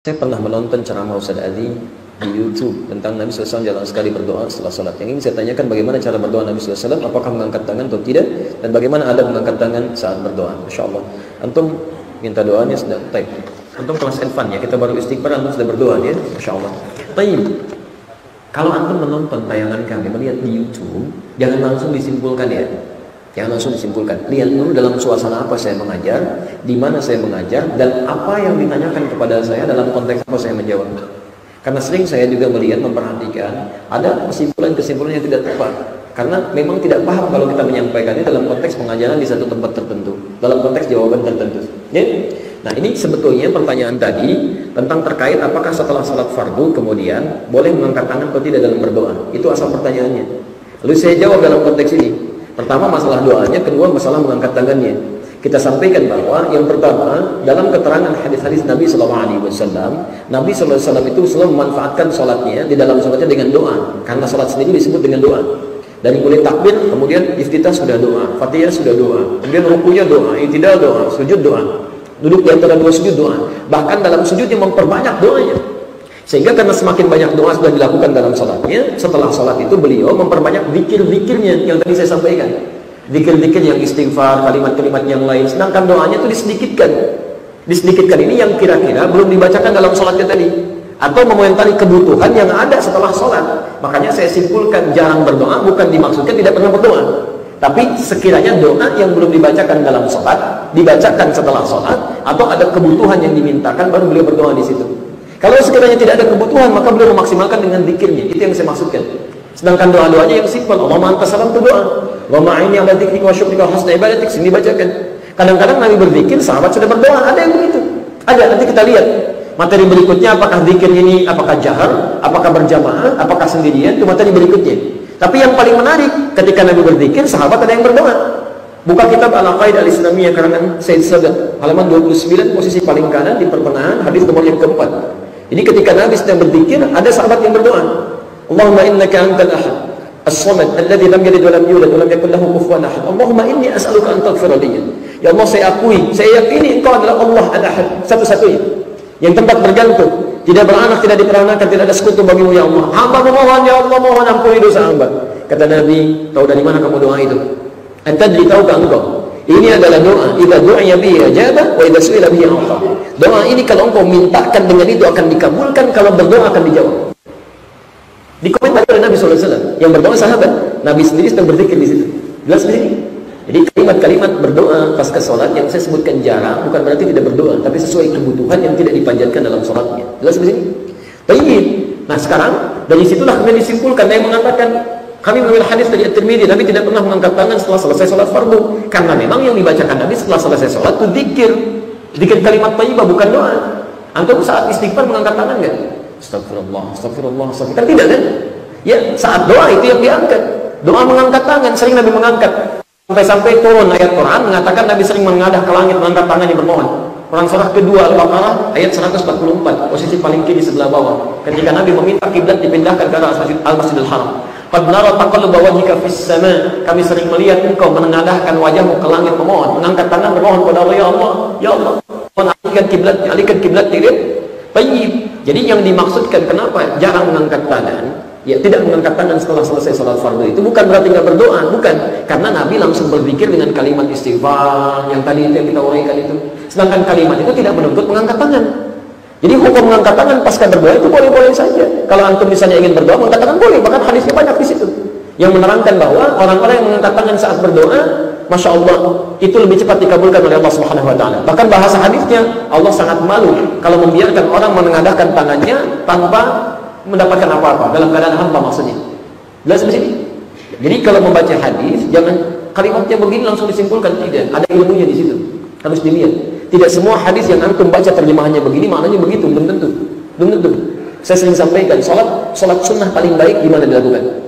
Saya pernah menonton ceramah Ustaz Ali di YouTube tentang Nabi SAW jarang sekali berdoa setelah salat. Yang ingin saya tanyakan bagaimana cara berdoa Nabi SAW, apakah mengangkat tangan atau tidak, dan bagaimana adab mengangkat tangan saat berdoa. Masya Allah. Antum minta doanya sudah type. Antum kelas advance ya, kita baru istighfar, antum sudah berdoa ya. Masya Allah. Taib. Kalau antum menonton tayangan kami, melihat di YouTube, jangan langsung disimpulkan ya. Jangan langsung disimpulkan. Lihat dulu dalam suasana apa saya mengajar, di mana saya mengajar, dan apa yang ditanyakan kepada saya dalam konteks apa saya menjawab. Karena sering saya juga melihat, memperhatikan, ada kesimpulan-kesimpulan yang tidak tepat. Karena memang tidak paham kalau kita menyampaikannya dalam konteks pengajaran di satu tempat tertentu, dalam konteks jawaban tertentu. Ya? Nah, ini sebetulnya pertanyaan tadi tentang terkait apakah setelah salat fardu kemudian boleh mengangkat tangan atau tidak dalam berdoa. Itu asal pertanyaannya. Lalu saya jawab dalam konteks ini. Pertama masalah doanya, kedua masalah mengangkat tangannya. Kita sampaikan bahwa yang pertama dalam keterangan hadis-hadis Nabi SAW, Nabi SAW itu selalu memanfaatkan sholatnya di dalam sholatnya dengan doa, karena sholat sendiri disebut dengan doa. Dari mulai takbir, kemudian iftitah sudah doa, fatihah sudah doa, kemudian rukunya doa, i'tidal doa, sujud doa, duduk di antara dua sujud doa. Bahkan dalam sujudnya memperbanyak doanya. Sehingga karena semakin banyak doa sudah dilakukan dalam sholatnya, setelah sholat itu beliau memperbanyak zikir-zikirnya yang tadi saya sampaikan. Zikir-zikir yang istighfar, kalimat-kalimat yang lain. Sedangkan doanya itu disedikitkan. Disedikitkan ini yang kira-kira belum dibacakan dalam sholatnya tadi. Atau memomentari kebutuhan yang ada setelah sholat. Makanya saya simpulkan jarang berdoa bukan dimaksudkan tidak pernah berdoa. Tapi sekiranya doa yang belum dibacakan dalam sholat, dibacakan setelah sholat, atau ada kebutuhan yang dimintakan, baru beliau berdoa di situ. Kalau sekiranya tidak ada kebutuhan, maka beliau memaksimalkan dengan zikirnya. Itu yang saya maksudkan. Sedangkan doa-doanya yang simpel, Allahumma anta salam itu doa. Allahumma a'inni ala dzikrika wa syukrika wa husni ibadatik, sini dibacakan. Kadang-kadang Nabi berzikir, sahabat sudah berdoa, ada yang begitu. Ada, nanti kita lihat. Materi berikutnya apakah zikir ini, apakah jahar, apakah berjamaah, apakah sendirian, itu materi berikutnya. Tapi yang paling menarik, ketika Nabi berzikir, sahabat ada yang berdoa. Buka kitab Al-Aqaidah Al-Islamiyah karangan Said Sadat, halaman 29, posisi paling kanan di pertengahan, hadis nomor yang keempat. Jadi ketika Nabi sedang berzikir, ada sahabat yang berdoa. Allahumma innaka antal ahad, as-samad, alladzi lam yalid wa lam yulad wa lam yakul lahu kufuwan ahad. Allahumma inni as'aluka an taghfira li. Ya Allah, saya akui, saya yakini Engkau adalah Allah al-Ahad, satu-satunya yang tempat bergantung, tidak beranak, tidak diperanakan, tidak ada sekutu bagimu ya Allah. Hamba memohon ya Allah, mohon ampuni dosa hamba. Kata Nabi, tahu dari mana kamu doa itu? Antadri, tahukah engkau? Ini adalah doa. Idza du'iya bihi ajaba wa idza su'ila bihi a'ta. Doa ini kalau engkau mintakan dengan itu akan dikabulkan, kalau berdoa akan dijawab. Dikomentari oleh Nabi SAW. Yang berdoa sahabat, Nabi sendiri sedang berzikir di situ. Jelas di sini. Jadi kalimat-kalimat berdoa pasca sholat yang saya sebutkan jarang bukan berarti tidak berdoa, tapi sesuai kebutuhan yang tidak dipanjatkan dalam sholatnya. Jelas di sini. Baik. Nah sekarang dari situlah kemudian disimpulkan yang mengatakan kami mengambil hadis dari At-Tirmidzi, Nabi tidak pernah mengangkat tangan setelah selesai sholat fardu, karena memang yang dibacakan Nabi setelah selesai sholat itu zikir, zikir kalimat thayyibah bukan doa. Antum saat istighfar mengangkat tangan enggak? Astagfirullah, astagfirullah, astagfirullah. Kan tidak kan? Ya, saat doa itu yang diangkat. Doa mengangkat tangan, sering Nabi mengangkat. Sampai-sampai turun ayat Quran mengatakan Nabi sering mengadah ke langit mengangkat tangannya bermohon. Quran surah kedua Al-Baqarah ayat 144, posisi paling kiri sebelah bawah. Ketika Nabi meminta kiblat dipindahkan ke arah Al-Masjidil Haram. Qad nara taqalluba wajhika fis sama. Kami sering melihat engkau menengadahkan wajahmu ke langit memohon, mengangkat tangan bermohon kepada Allah, ya Allah, ya Allah. Alihkan kiblat diri. Baik. Jadi yang dimaksudkan kenapa jarang mengangkat tangan? Ya, tidak mengangkat tangan setelah selesai salat fardu itu bukan berarti nggak berdoa, bukan. Karena Nabi langsung berzikir dengan kalimat istighfar yang tadi itu yang kita uraikan itu. Sedangkan kalimat itu tidak menuntut mengangkat tangan. Jadi hukum mengangkat tangan pasca berdoa itu boleh-boleh saja. Kalau antum misalnya ingin berdoa, mengangkat tangan boleh. Bahkan hadisnya banyak di situ yang menerangkan bahwa orang-orang yang mengangkat tangan saat berdoa, masya Allah, itu lebih cepat dikabulkan oleh Allah Subhanahu Wa Taala. Bahkan bahasa hadisnya, Allah sangat malu kalau membiarkan orang menengadahkan tangannya tanpa mendapatkan apa-apa dalam keadaan hampa maksudnya. Jelas di sini. Jadi kalau membaca hadis, jangan kalimatnya begini langsung disimpulkan, tidak. Ada ilmunya di situ. Harus dilihat. Tidak semua hadis yang antum baca terjemahannya begini maknanya begitu, belum tentu. Belum tentu. Saya sering sampaikan, salat sunnah paling baik di mana dilakukan?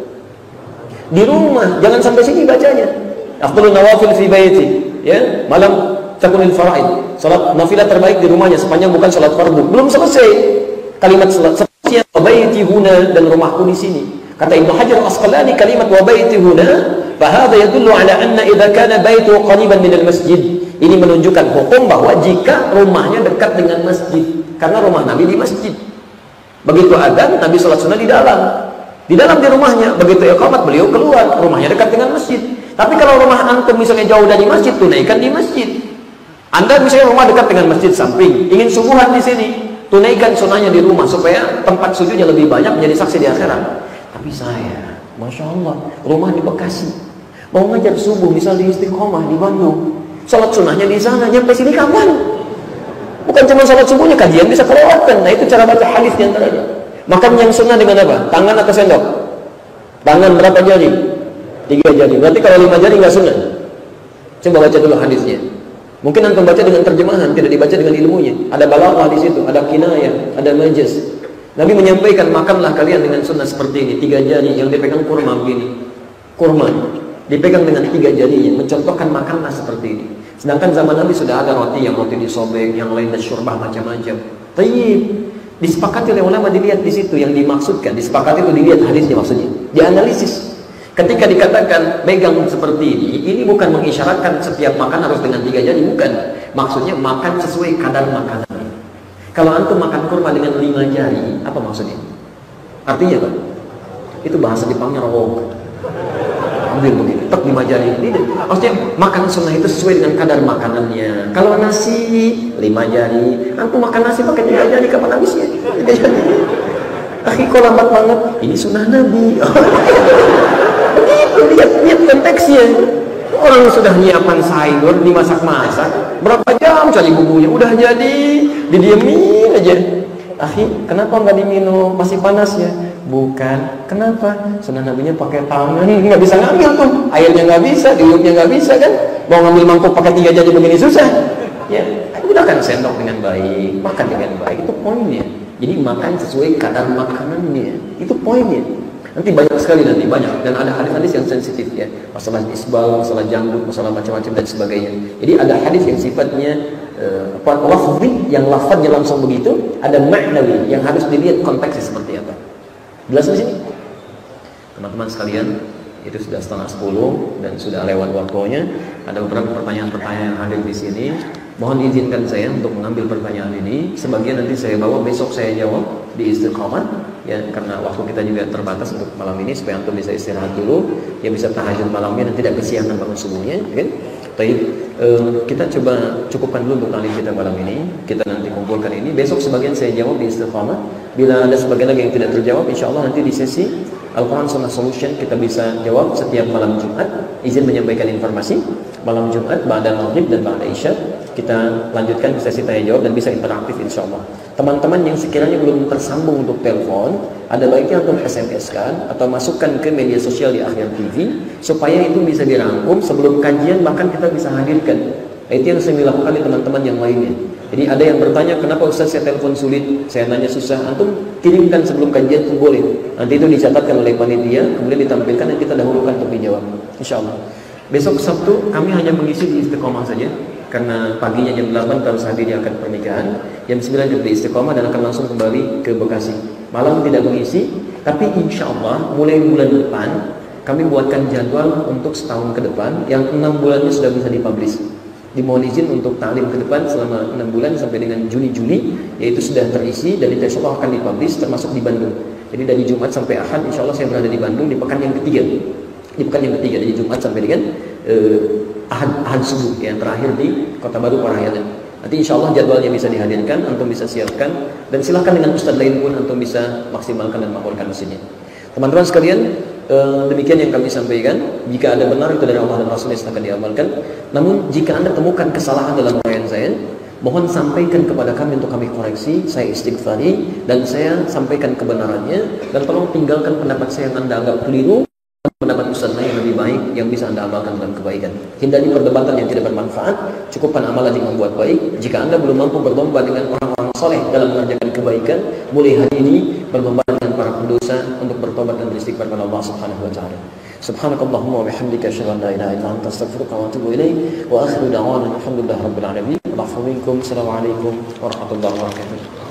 Di rumah, jangan sampai sini bacanya. Afdhalun nawafil fi baiti, ya, malam takunil faraid. Salat nafilah terbaik di rumahnya sepanjang bukan salat fardu. Belum selesai. Kalimat salat seterusnya wa baiti huna, dan rumahku di sini. Kata Ibnu Hajar Al-Asqalani kalimat wa baiti huna, fa hadha yadullu ala anna idza kana baituhu qariban minal masjid. Ini menunjukkan hukum bahwa jika rumahnya dekat dengan masjid. Karena rumah Nabi di masjid. Begitu adzan, Nabi sholat sunnah di dalam di rumahnya. Begitu iqamat, beliau keluar, rumahnya dekat dengan masjid. Tapi kalau rumah antum misalnya jauh dari masjid, tunaikan di masjid. Anda misalnya rumah dekat dengan masjid samping, ingin subuhan di sini, tunaikan sunnahnya di rumah supaya tempat sujudnya lebih banyak, menjadi saksi di akhirat. Tapi saya, Masya Allah, rumah di Bekasi, mau ngajar subuh misal di Istiqomah di Bandung, sholat sunnahnya di sana, nyampe sini kapan? Bukan cuma sholat subuhnya, kajian bisa kelewatan. Nah itu cara baca hadis di antaranya. Makan yang sunnah dengan apa? Tangan atau sendok? Tangan berapa jari? 3 jari. Berarti kalau 5 jari nggak sunnah. Coba baca dulu hadisnya. Mungkin antum baca dengan terjemahan, tidak dibaca dengan ilmunya. Ada balaghah di situ, ada kinayah, ada majaz. Nabi menyampaikan, makanlah kalian dengan sunnah seperti ini. 3 jari yang dipegang kurma begini. Kurma dipegang dengan 3 jarinya, mencontohkan makanlah seperti ini. Sedangkan zaman Nabi sudah ada roti disobek, yang lain dan syurbah macam-macam. Tayyib. Disepakati oleh ulama, dilihat di situ yang dimaksudkan. Disepakati itu dilihat hadisnya maksudnya. Dianalisis. Ketika dikatakan megang seperti ini bukan mengisyaratkan setiap makan harus dengan 3 jari, bukan. Maksudnya makan sesuai kadar makanan. Kalau antum makan kurma dengan 5 jari, apa maksudnya? Artinya apa? Itu bahasa Jepangnya rawok. Ambil begini, tek 5 jari. Maksudnya makan sunnah itu sesuai dengan kadar makanannya. Kalau nasi 5 jari, antum makan nasi pakai 3 jari, kapan habisnya? 3 jari. Kok lambat banget? Ini sunnah Nabi. Begitu, lihat konteksnya. Orang sudah nyiapkan sayur, dimasak-masak, berapa jam cari bumbunya, udah jadi, didiemin aja. Kenapa nggak diminum? Masih panas ya? Bukan. Kenapa? Sunnah Nabinya pakai tangan, nggak bisa ngambil tuh. Airnya nggak bisa, diulupnya nggak bisa kan? Mau ngambil mangkuk pakai 3 jari begini susah. Ya, gunakan sendok dengan baik, makan dengan baik, itu poinnya. Jadi makan sesuai kadar makanannya, itu poinnya. Nanti banyak sekali banyak, dan ada hadis-hadis yang sensitif ya, masalah isbal, masalah janggut, masalah macam-macam dan sebagainya. Jadi ada hadis yang sifatnya lafzi, yang lafadznya langsung begitu, ada maknawi yang harus dilihat konteksnya seperti apa. Jelas di sini? Teman-teman sekalian, itu sudah 9:30 dan sudah lewat waktunya. Ada beberapa pertanyaan-pertanyaan yang hadir di sini. Mohon izinkan saya untuk mengambil pertanyaan ini. Sebagian nanti saya bawa, besok saya jawab di Istiqomah ya, karena waktu kita juga terbatas untuk malam ini, supaya antum bisa istirahat dulu, ya bisa tahajud malamnya dan tidak kesiangan bangun subuhnya, kan? Baik, kita coba cukupkan dulu untuk kali kita malam ini. Kita nanti kumpulkan ini. Besok sebagian saya jawab di Istiqomah. Bila ada sebagian lagi yang tidak terjawab, insya Allah nanti di sesi Al-Quran Sunnah Solution kita bisa jawab setiap malam Jumat. Izin menyampaikan informasi, malam Jumat ba'da maghrib dan ba'da isya kita lanjutkan sesi tanya jawab dan bisa interaktif insya Allah. Teman-teman yang sekiranya belum tersambung untuk telepon, ada baiknya untuk SMS kan atau masukkan ke media sosial di Akhir TV supaya itu bisa dirangkum sebelum kajian, bahkan kita bisa hadirkan. Itu yang saya lakukan di teman-teman yang lainnya. Jadi ada yang bertanya, kenapa Ustaz saya telepon sulit, saya nanya susah. Antum kirimkan sebelum kajian itu boleh. Nanti itu dicatatkan oleh panitia, kemudian ditampilkan dan kita dahulukan untuk dijawab. Insya Allah. Besok Sabtu kami hanya mengisi di Istiqomah saja, karena paginya jam 8 harus hadir di akad pernikahan, jam 9 di Istiqomah dan akan langsung kembali ke Bekasi. Malam tidak mengisi, tapi insya Allah mulai bulan depan kami buatkan jadwal untuk setahun ke depan yang 6 bulannya sudah bisa dipublish. Dimohon izin untuk taklim ke depan selama 6 bulan sampai dengan Juni-Juli, yaitu sudah terisi dan insya Allah akan dipublish termasuk di Bandung. Jadi dari Jumat sampai Ahad insya Allah saya berada di Bandung di pekan yang ketiga. Di pekan yang ketiga dari Jumat sampai dengan Ahad subuh yang terakhir di Kota Baru Parahyangan. Nanti insya Allah jadwalnya bisa dihadirkan, antum bisa siapkan, dan silahkan dengan ustadz lain pun antum bisa maksimalkan dan makmurkan mesinnya. Teman-teman sekalian, demikian yang kami sampaikan. Jika ada benar itu dari Allah dan Rasulnya akan diamalkan. Namun jika anda temukan kesalahan dalam uraian saya, mohon sampaikan kepada kami untuk kami koreksi. Saya istighfari dan saya sampaikan kebenarannya, dan tolong tinggalkan pendapat saya yang anda anggap keliru, pendapat ustaz lain yang lebih baik yang bisa anda amalkan dalam kebaikan. Hindari perdebatan yang tidak bermanfaat, cukupkan amalan yang membuat baik. Jika anda belum mampu berlomba dengan orang-orang soleh dalam mengerjakan kebaikan, mulai hari ini berlomba dengan para pendosa untuk bertobat dan beristighfar kepada Allah Subhanahu wa taala. Subhanakallahumma wa bihamdika asyhadu an la ilaha illa anta astaghfiruka wa atubu ilaik wa akhiru da'wana alhamdulillahi rabbil alamin. Assalamualaikum warahmatullahi wabarakatuh.